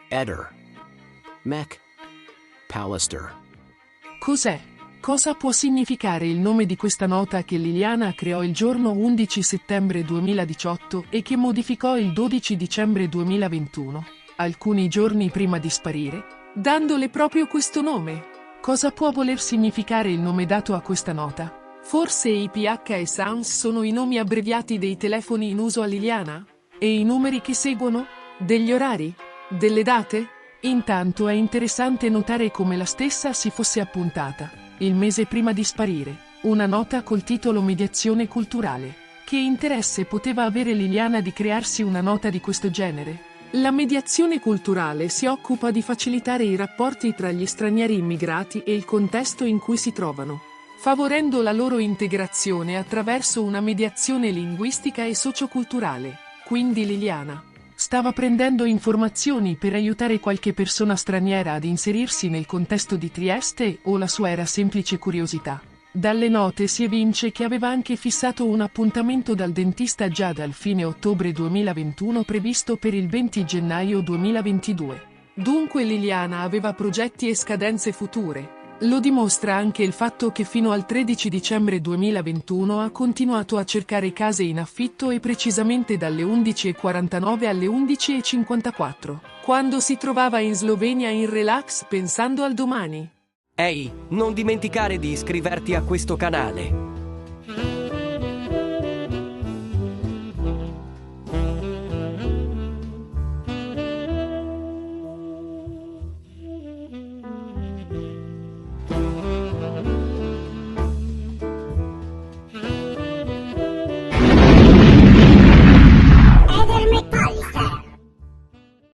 Eder. Mech. Pallister. Cos'è? Cosa può significare il nome di questa nota che Liliana creò il giorno 11 settembre 2018 e che modificò il 12 dicembre 2021, alcuni giorni prima di sparire, dandole proprio questo nome? Cosa può voler significare il nome dato a questa nota? Forse IPH e SANS sono i nomi abbreviati dei telefoni in uso a Liliana? E i numeri che seguono? Degli orari? Delle date? Intanto è interessante notare come la stessa si fosse appuntata, il mese prima di sparire, una nota col titolo Mediazione culturale. Che interesse poteva avere Liliana di crearsi una nota di questo genere? La mediazione culturale si occupa di facilitare i rapporti tra gli stranieri immigrati e il contesto in cui si trovano, favorendo la loro integrazione attraverso una mediazione linguistica e socioculturale. Quindi Liliana stava prendendo informazioni per aiutare qualche persona straniera ad inserirsi nel contesto di Trieste o la sua era semplice curiosità? Dalle note si evince che aveva anche fissato un appuntamento dal dentista già dal fine ottobre 2021 previsto per il 20 gennaio 2022. Dunque Liliana aveva progetti e scadenze future. Lo dimostra anche il fatto che fino al 13 dicembre 2021 ha continuato a cercare case in affitto e precisamente dalle 11:49 alle 11:54, quando si trovava in Slovenia in relax pensando al domani. Ehi, non dimenticare di iscriverti a questo canale.